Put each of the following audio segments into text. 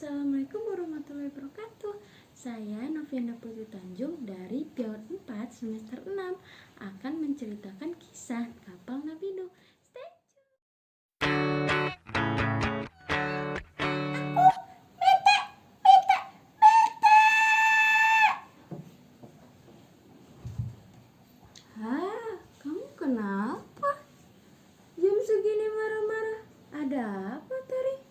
Assalamualaikum warahmatullahi wabarakatuh. Saya Noviana Putri Tanjung dari PIAUD 4 semester 6 akan menceritakan kisah kapal Nabi Nuh. Stay tune. Kamu kenapa? Jam segini marah-marah. Ada apa, Tari?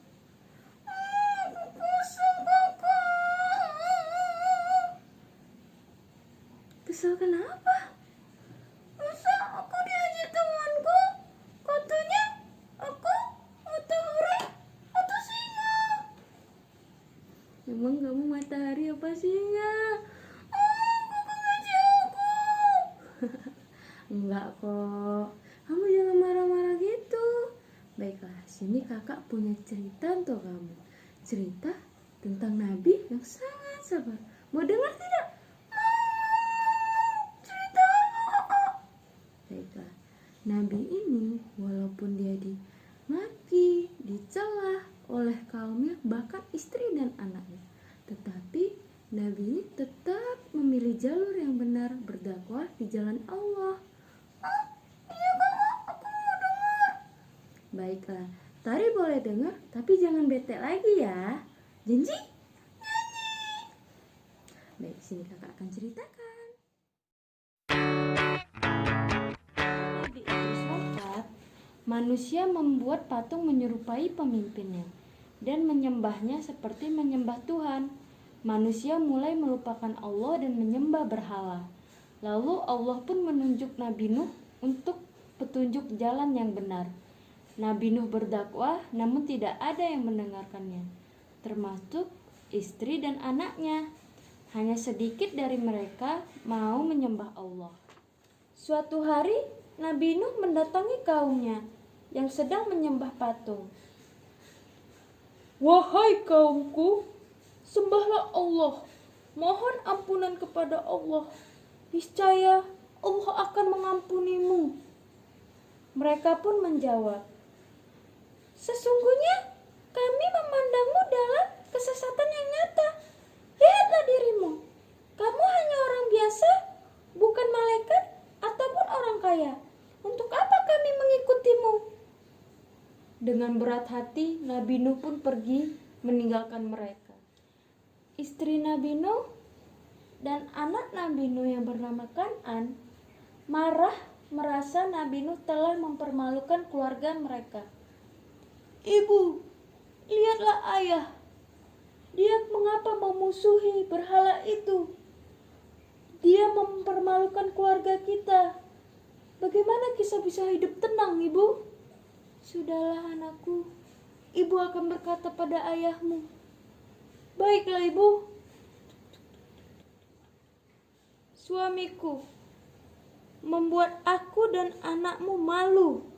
Kesel kenapa? Masa aku diajak temanku, katanya aku matahari atau singa. Emang kamu matahari apa singa? Kakak ngajak aku. Enggak kok, kamu jangan marah-marah gitu. Baiklah, sini kakak punya cerita untuk kamu. Cerita tentang Nabi yang sangat sabar. Mau dengar tidak? Cerita apa, Kakak? Baiklah, Nabi ini walaupun dia dimaki, dicela oleh kaumnya, bahkan istri dan anaknya, tetapi Nabi ini tetap memilih jalur yang benar, berdakwah di jalan Allah. Iya, Kakak, aku mau dengar. Baiklah, Tari boleh dengar, tapi jangan bete lagi ya. Janji? Baik, sini kakak akan ceritakan. Nabi Idris wafat, manusia membuat patung menyerupai pemimpinnya dan menyembahnya seperti menyembah Tuhan. Manusia mulai melupakan Allah dan menyembah berhala. Lalu Allah pun menunjuk Nabi Nuh untuk petunjuk jalan yang benar. Nabi Nuh berdakwah, namun tidak ada yang mendengarkannya, termasuk istri dan anaknya. Hanya sedikit dari mereka mau menyembah Allah. Suatu hari, Nabi Nuh mendatangi kaumnya yang sedang menyembah patung. "Wahai kaumku, sembahlah Allah, mohon ampunan kepada Allah. Niscaya Allah akan mengampunimu." Mereka pun menjawab, "Sesungguhnya kami memandangmu dalam kesesatan yang nyata. Lihatlah dirimu, kamu hanya orang biasa, bukan malaikat ataupun orang kaya. Untuk apa kami mengikutimu?" Dengan berat hati, Nabi Nuh pun pergi meninggalkan mereka. Istri Nabi Nuh dan anak Nabi Nuh yang bernama Kan'an marah merasa Nabi Nuh telah mempermalukan keluarga mereka. "Ibu, lihatlah ayah. Dia mengapa memusuhi berhala itu? Dia mempermalukan keluarga kita. Bagaimana kita bisa hidup tenang, Ibu?" "Sudahlah anakku, ibu akan berkata pada ayahmu." "Baiklah, Ibu." "Suamiku membuat aku dan anakmu malu.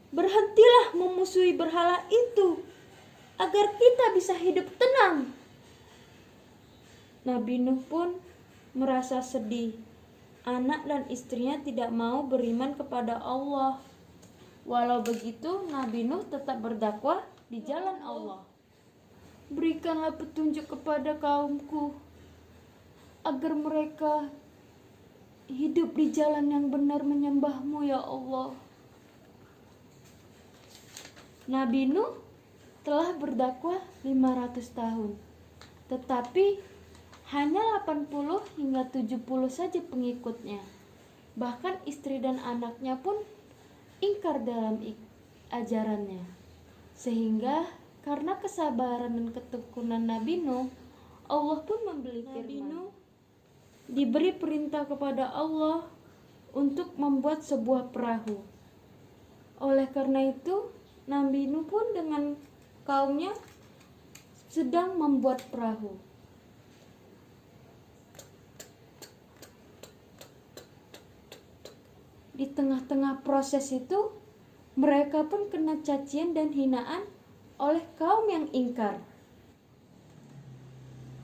Berhentilah memusuhi berhala itu agar kita bisa hidup tenang." Nabi Nuh pun merasa sedih. Anak dan istrinya tidak mau beriman kepada Allah. Walau begitu, Nabi Nuh tetap berdakwah di jalan Allah. "Berikanlah petunjuk kepada kaumku agar mereka hidup di jalan yang benar menyembahmu, ya Allah." Nabi Nuh telah berdakwah 500 tahun, tetapi hanya 80 hingga 70 saja pengikutnya. Bahkan istri dan anaknya pun ingkar dalam ajarannya. Sehingga karena kesabaran dan ketekunan Nabi Nuh, Allah pun memberi Nabi Nuh diberi perintah kepada Allah untuk membuat sebuah perahu. Oleh karena itu, Nabi Nuh pun dengan kaumnya sedang membuat perahu. Di tengah-tengah proses itu, mereka pun kena cacian dan hinaan oleh kaum yang ingkar.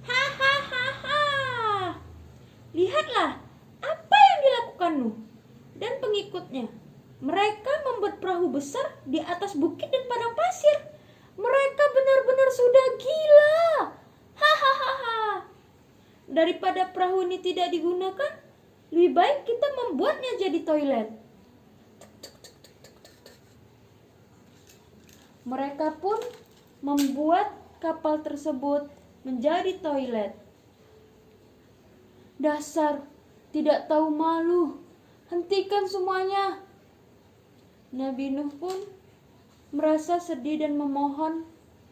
"Hahaha, lihatlah apa yang dilakukan Nuh dan pengikutnya. Mereka membuat perahu besar di atas bukit dan padang pasir. Mereka benar-benar sudah gila. daripada perahu ini tidak digunakan, lebih baik kita membuatnya jadi toilet. Mereka pun membuat kapal tersebut menjadi toilet. Dasar tidak tahu malu, hentikan semuanya. Nabi Nuh pun merasa sedih dan memohon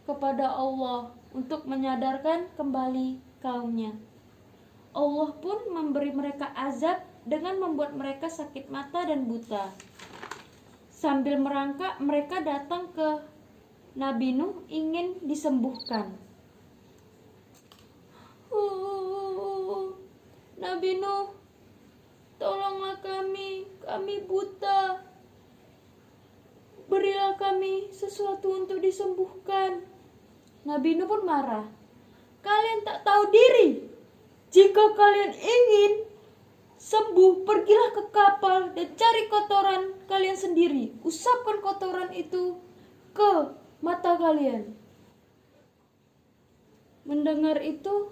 kepada Allah untuk menyadarkan kembali kaumnya. Allah pun memberi mereka azab dengan membuat mereka sakit mata dan buta. Sambil merangkak, mereka datang ke Nabi Nuh ingin disembuhkan. Nabi Nuh, tolonglah kami buta. Berilah kami sesuatu untuk disembuhkan. Nabi Nuh pun marah. Kalian tak tahu diri. Jika kalian ingin sembuh, pergilah ke kapal dan cari kotoran kalian sendiri. Usapkan kotoran itu ke mata kalian. Mendengar itu,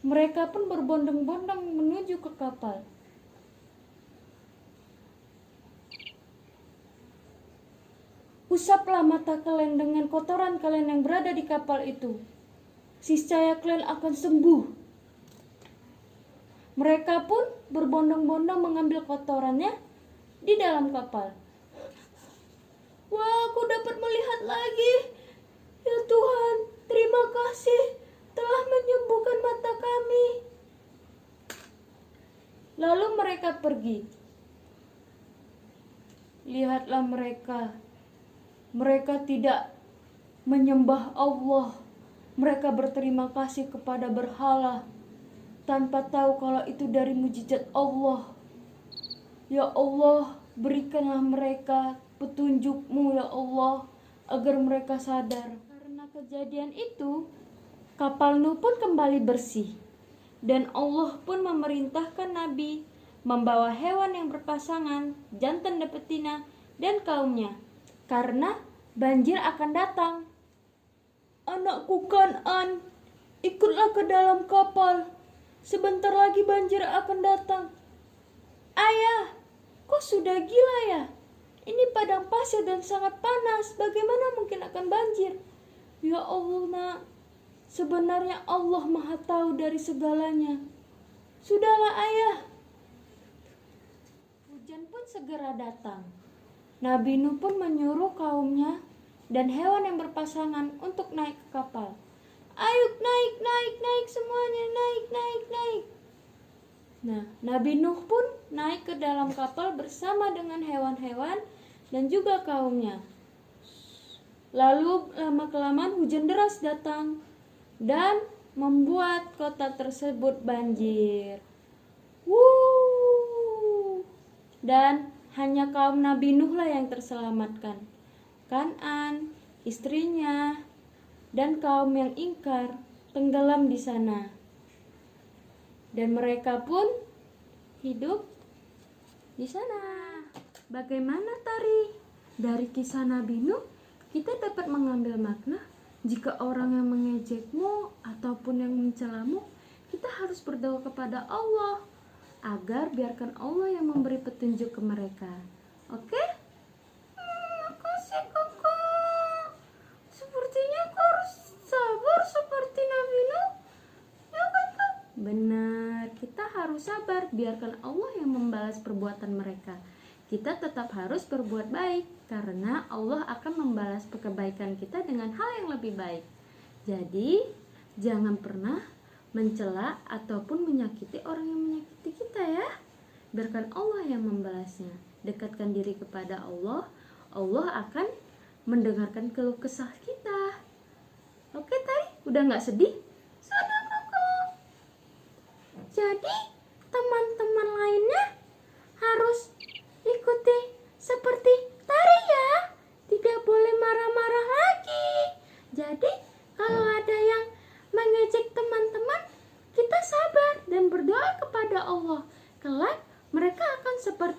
mereka pun berbondong-bondong menuju ke kapal. Usaplah mata kalian dengan kotoran kalian yang berada di kapal itu. Niscaya kalian akan sembuh. Mereka pun berbondong-bondong mengambil kotorannya di dalam kapal. Wah, aku dapat melihat lagi. Ya Tuhan, terima kasih telah menyembuhkan mata kami. Lalu mereka pergi. Lihatlah mereka. Mereka tidak menyembah Allah. Mereka berterima kasih kepada berhala tanpa tahu kalau itu dari mujizat Allah. Ya Allah, berikanlah mereka petunjuk-Mu ya Allah, agar mereka sadar. Karena kejadian itu, kapal Nuh pun kembali bersih. Dan Allah pun memerintahkan Nabi membawa hewan yang berpasangan, jantan dan betina, dan kaumnya. Karena banjir akan datang. Anakku Kan'an, ikutlah ke dalam kapal. Sebentar lagi banjir akan datang. Ayah, kok sudah gila ya? Ini padang pasir dan sangat panas. Bagaimana mungkin akan banjir? Ya Allah nak, sebenarnya Allah Maha Tahu dari segalanya. Sudahlah ayah. Hujan pun segera datang. Nabi Nuh pun menyuruh kaumnya dan hewan yang berpasangan untuk naik ke kapal. Ayo naik semuanya, naik. Nah, Nabi Nuh pun naik ke dalam kapal bersama dengan hewan-hewan dan juga kaumnya. Lalu lama-kelamaan hujan deras datang dan membuat kota tersebut banjir. Dan hanya kaum Nabi Nuh lah yang terselamatkan. Kan'an, istrinya, dan kaum yang ingkar tenggelam di sana. Dan mereka pun hidup di sana. Bagaimana Tari? Dari kisah Nabi Nuh, kita dapat mengambil makna jika orang yang mengejekmu ataupun yang mencelamu, kita harus berdoa kepada Allah agar biarkan Allah yang memberi petunjuk ke mereka. Oke? Makasih kakak. Sepertinya aku harus sabar seperti Nabi Nuh. Ya kakak. Benar, kita harus sabar, biarkan Allah yang membalas perbuatan mereka. Kita tetap harus berbuat baik, karena Allah akan membalas kebaikan kita dengan hal yang lebih baik. Jadi, jangan pernah mencela ataupun menyakiti orang yang menyakiti kita ya. Biarkan Allah yang membalasnya. Dekatkan diri kepada Allah, Allah akan mendengarkan keluh kesah kita. Oke Tari, udah gak sedih? Sudah kakak. Jadi teman-teman lainnya harus ikuti seperti Tari ya. Tidak boleh marah-marah lagi. Jadi kalau ada yang mengejek teman-teman, kita sabar dan berdoa kepada Allah. Kelak mereka akan seperti